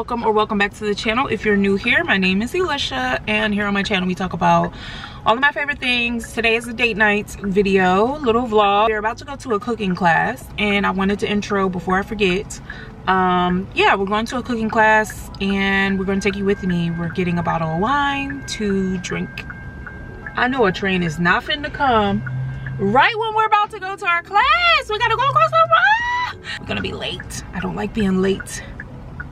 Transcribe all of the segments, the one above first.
welcome or welcome back to the channel. If you're new here, my name is Elisha, and here on my channel we talk about all of my favorite things. Today is a date night video, little vlog. We're about to go to a cooking class, and I wanted to intro before I forget. Yeah, we're going to a cooking class and we're going to take you with me. We're getting a bottle of wine to drink. I know a train is not finna come right when we're about to go to our class. We gotta go across the road. We're gonna be late. I don't like being late.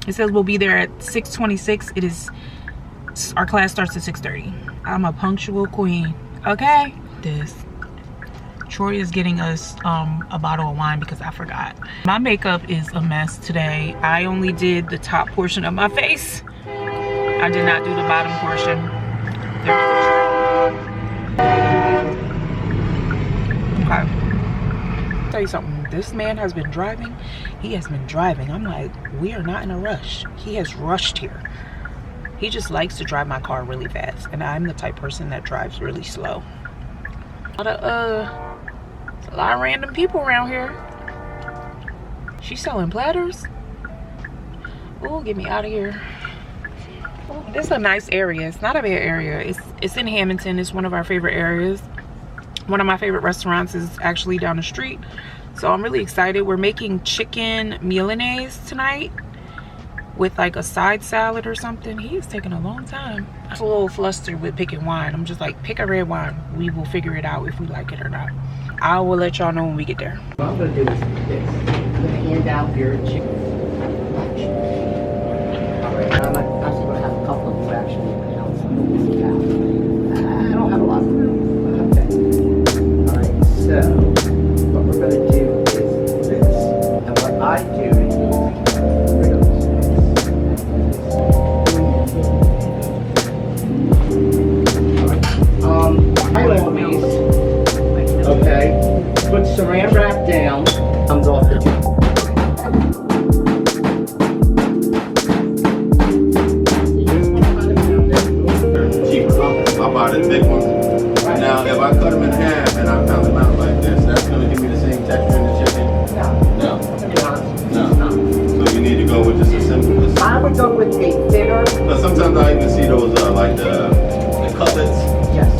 It says we'll be there at 6:26. It is, our class starts at 6:30. I'm a punctual queen, okay? Troy is getting us a bottle of wine because I forgot. My makeup is a mess today. I only did the top portion of my face. I did not do the bottom portion. Okay. Tell you something, this man has been driving. He has been driving. I'm like, we are not in a rush. He has rushed here. He just likes to drive my car really fast, and I'm the type person that drives really slow. There's a lot of random people around here. She's selling platters. Oh, get me out of here. Ooh, this is a nice area. It's not a bad area. It's in Hammonton. It's one of our favorite areas. One of my favorite restaurants is actually down the street, so I'm really excited. We're making chicken milanese tonight with like a side salad or something. He is taking a long time. I'm a little flustered with picking wine. I'm just like, pick a red wine. We will figure it out if we like it or not. I will let y'all know when we get there. What I'm going to do is this. I'm going to hand out your chicken. Alright, I'm actually going to have a couple of you actually lay out some of this out. I don't have a lot of room. Okay. Alright, so what we're going to do is this. And what I do is bring up the I always, okay, put saran wrap down, comes off the tube. Cheaper. I buy the thick ones. Now, if I cut them in half and I pound them out like this, that's going to give me the same texture in the chicken? No. No. So you need to go with just a simple. I would go with a thinner. But sometimes I even see those like the cutlets. Yes.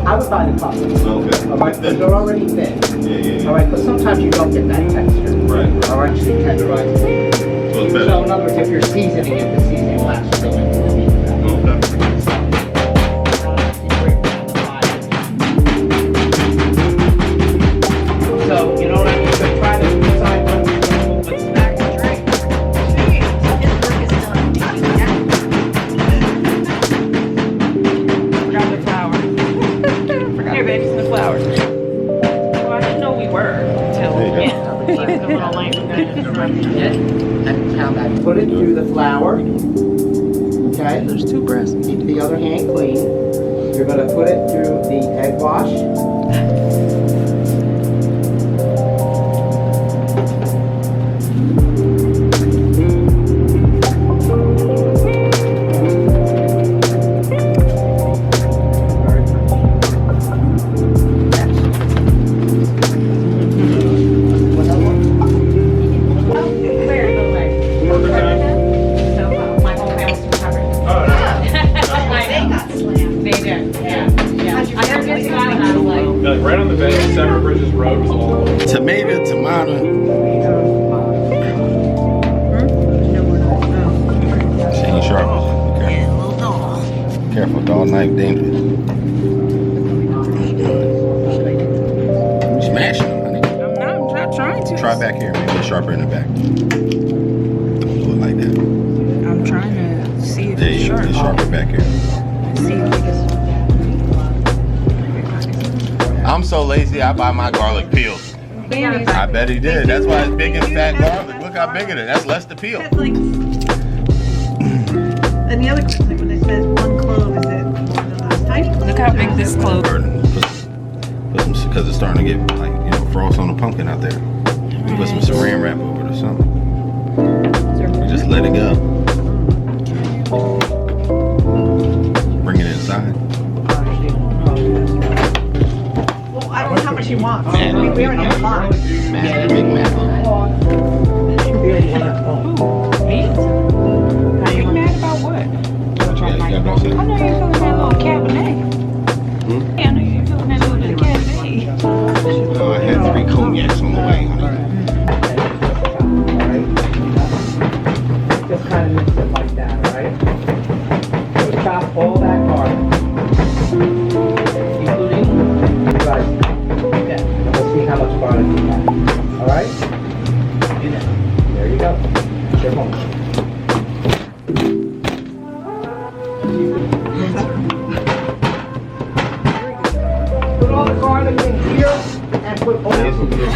I would buy the cutlets. Okay. Alright, because they're already thin. Yeah. Alright, but sometimes you don't get that texture. Right. Alright, so you tenderize it. So it's better. So in other words, if you're seasoning it, the seasoning will actually go into the meat. Okay. So, you know what I mean? So try to decide what snacks and drink. Forgot the flour. Here, babe, some flowers. Well, I didn't know we were until There you go. a little late. And now that put it through the flour. Okay. There's two breasts. Keep the other hand clean. You're going to put it through the egg wash. Right on the bay, Seven Bridges Road was all over. Tomato. She ain't sharp. Careful, dog knife dangerous. Smashing them, honey. I'm not trying to. Try back here, maybe it's sharper in the back. Don't do it like that. I'm trying to see if There it's you go, sharp. it's sharper back here. See if it's... I'm so lazy, I buy my garlic peels. I bet he did. That's why it's big and fat garlic. Look how big it is. That's less to peel. That's like, and the other question, like when it says one clove, is it one of those tiny cloves? Look how big this clove is. Put some, because it's starting to get like, you know, frost on the pumpkin out there. You put some saran wrap over it or something. Just let it go. Bring it inside. Well, I don't know how much you want. Man. I mean, we already have a lot. Man, big man. Meat? all that garlic, including rice. Yeah. Let's see how much garlic you have. All right? There you go. Your home. Put all the garlic in here and put all this in here.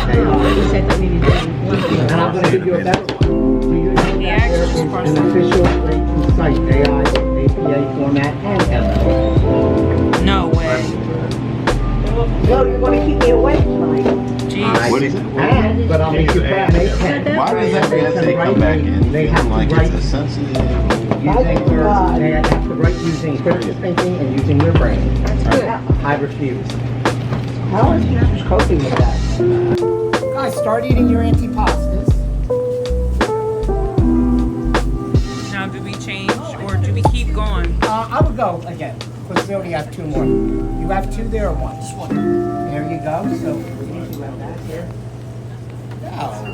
And I'm going to give you a better one. Do you know that there is an official site, AI, APA format, and ML? No way. No, you want to keep me awake tonight. Jeez. What is it? And, but I'll make you proud. They can. Why does that say come back in? They have to Like write it's a sensitive. using their, they have to write using critical thinking and using their brain. That's good. I refuse. How are teachers coping with that? Guys, start eating your antipastas. Now, do we change or do we keep going? I would go again, because we already have two more. You have two there or one? Just one. There you go. So you have that here. Oh.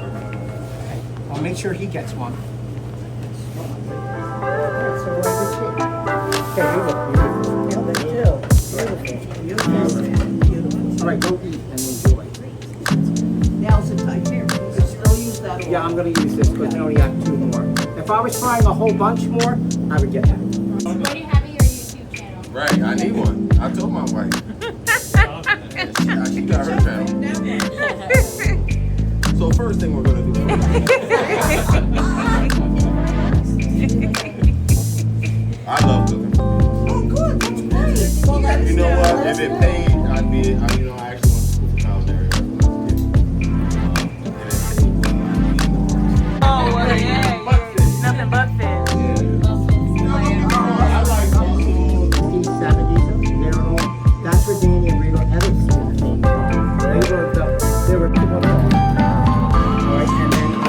Okay. I'll make sure he gets one. That's a really good kid. Okay, you look beautiful. All right, go eat and enjoy. Nails are tight here. I'll use that. Yeah, I'm gonna use this because we only have two more. If I was frying a whole bunch more, I would get that. What do you have in your YouTube channel? Right, I need one. I told my wife. She got her channel. So first thing we're gonna do. I love cooking. Oh, good. That's great. Well, that's, You know what? that's If it good. paid, I'd be. I actually went to school for culinary. Oh, well, yeah. Nothing but fish. I like seafood. 70s, they're all, that's where Danny and Rita Evans came from. They were people of all. Alright, and then I'm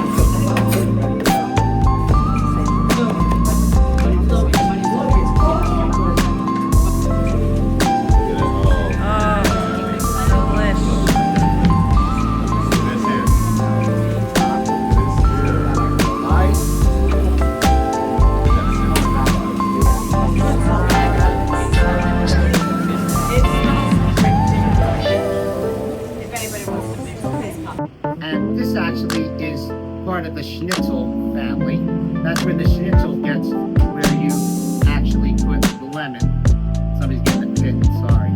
And this actually is part of the schnitzel family. That's where the schnitzel gets where you actually put the lemon. Somebody's getting it bitten, sorry.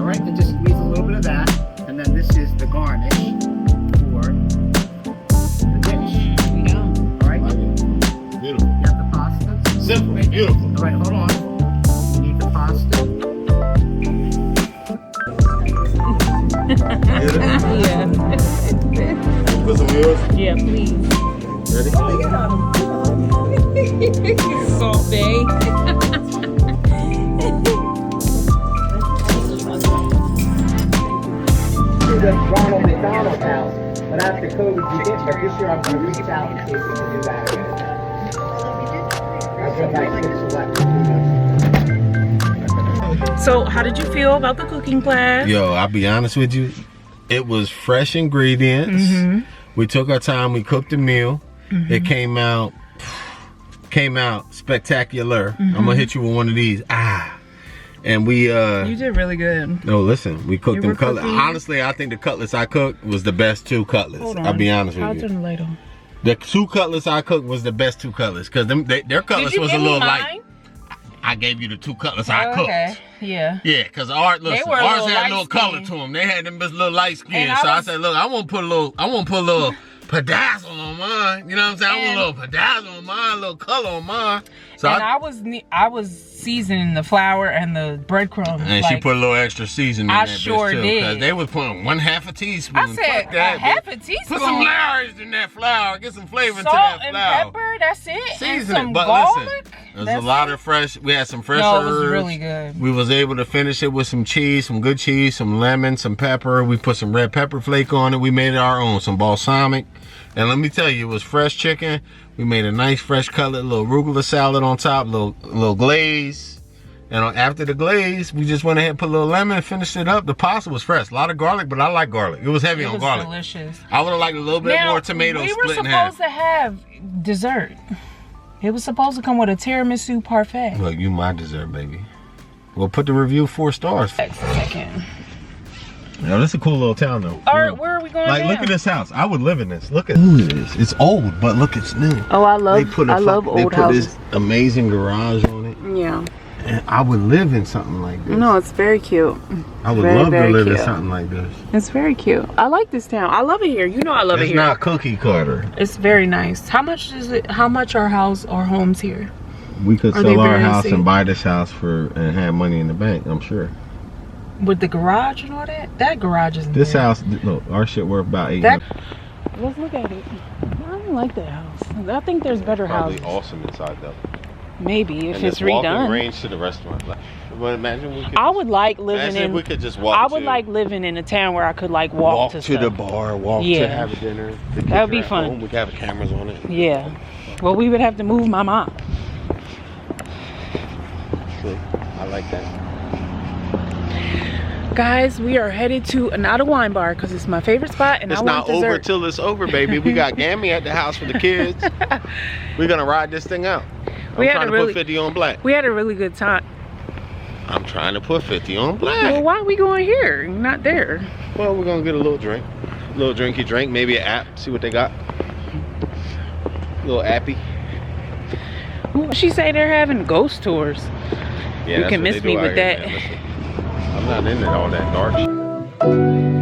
Alright, then just squeeze a little bit of that. And then this is the garnish for the dish. Alright? Beautiful. You have the pasta? Simple. Beautiful. Alright, hold on. You need the pasta. Yeah. Put some of yours. Yeah, please. Ready? Salt Bay. To the Ronald McDonald house, but after COVID you didn't, but this year I'm going to reach out and see if we can do that again. I've got like 6 left. So, how did you feel about the cooking class? Yo, I'll be honest with you. It was fresh ingredients. We took our time. We cooked the meal. It came out spectacular. I'm gonna hit you with one of these. And we You did really good. no, listen, we cooked You them were cutlets. cooking? Honestly, I think the cutlets I cooked was the best 2 cutlets. Hold on. I'll be honest I'll with you. turn the light on. The 2 cutlets I cooked was the best 2 cutlets because their cutlets Did you was a give me little mine? light. I gave you the 2 cutlets I cooked. Okay, yeah. Yeah, because ours were a had little a little light color skin. to them. They had them just little light skin. And So I was- said, look, I want to put a little pedazzle on mine. You know what I'm saying? I want a little pedazzle on mine, a little color on mine. So And I was seasoning the flour and the breadcrumbs. and she put a little extra seasoning in I that sure bitch too. did. Because they was putting 1/2 teaspoon. I said Fuck that, a half bitch. a teaspoon. Put some flour in that flour. Get some flavor salt into that and flour. pepper. That's it. And Season some it, but garlic. listen, there's That's a lot it? of fresh. We had some fresh No, herbs. it was really good. We was able to finish it with some cheese, some good cheese, some lemon, some pepper. We put some red pepper flake on it. We made it our own, some balsamic. And let me tell you, it was fresh chicken. We made a nice fresh cutlet, little arugula salad on top, little glaze. And after the glaze, we just went ahead and put a little lemon and finished it up. The pasta was fresh. A lot of garlic, but I like garlic. It was heavy It on was garlic. delicious. I would have liked a little bit Now, more tomato we were split in half. supposed to have dessert. It was supposed to come with a tiramisu parfait. Look, you my dessert, baby. Well, put the review 4 stars. Second. Yo, this is a cool little town though. All right, where are we going Like, now? look at this house. I would live in this. Look at this. It's old, but look, it's new. Oh, I love They put this amazing garage on it. Yeah. And I would live in something like this. No, it's very cute. I would very, love to very live in cute. something like this. It's very cute. I like this town. I love it here. You know I love it It's here. not cookie cutter. It's very nice. How much is it? How much are homes here? We could Are they sell our very house safe? and buy this house and have money in the bank, I'm sure. With the garage and all that? That garage is This house, look, our shit worth about 800. Let's look at it. I don't like that house. I think there's better Probably houses. awesome inside though. Maybe if And it's this walking redone. range to the restaurant. Like, well, imagine we could. I would like living imagine in. if we could just walk. I would to, like living in a town where I could like walk to to the stuff. bar, walk Yeah. to have a dinner. The That would kids be are at fun. home, we could have cameras on it. Yeah. Well, we would have to move my mom. See, I like that. Guys, we are headed to Annata Wine Bar because it's my favorite spot and It's I not want over dessert. till it's over, baby. We got Gammy at the house for the kids. We're gonna ride this thing out. We I'm had trying a to really- put 50 on black. We had a really good time. I'm trying to put 50 on Well, black. why are we going here? Not there. Well, we're gonna get a little drink. A little drinky drink, maybe an app, see what they got. A little appy. She say they're having ghost tours. Yeah, You that's can what miss they me do with out here, that. man. Listen, I'm not into all that dark shit.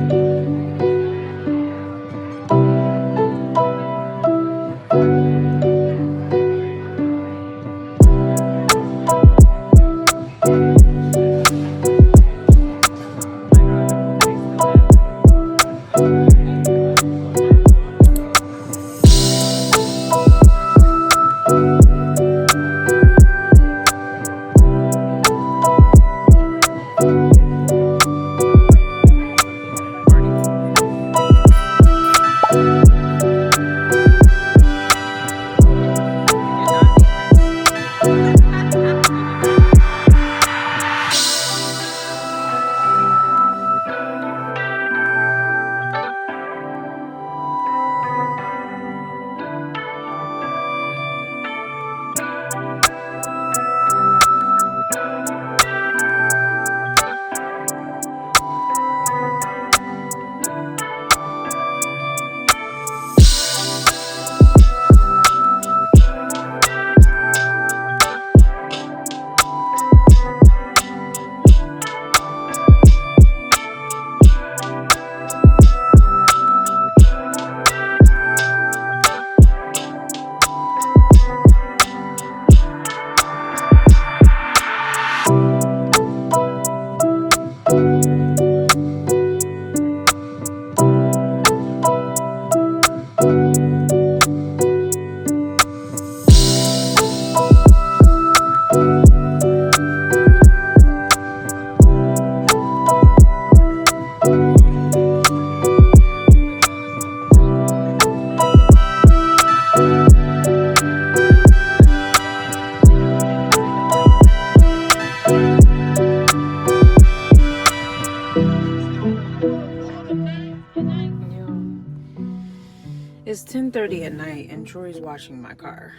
It's 10:30 at night and Troy's washing my car.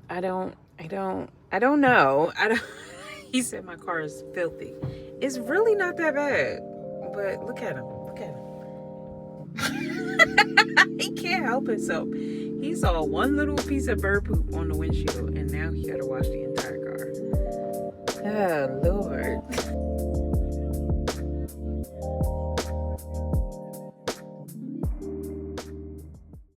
I don't know. He said my car is filthy. It's really not that bad. But look at him. He can't help himself. He saw one little piece of bird poop on the windshield and now he gotta wash the entire car.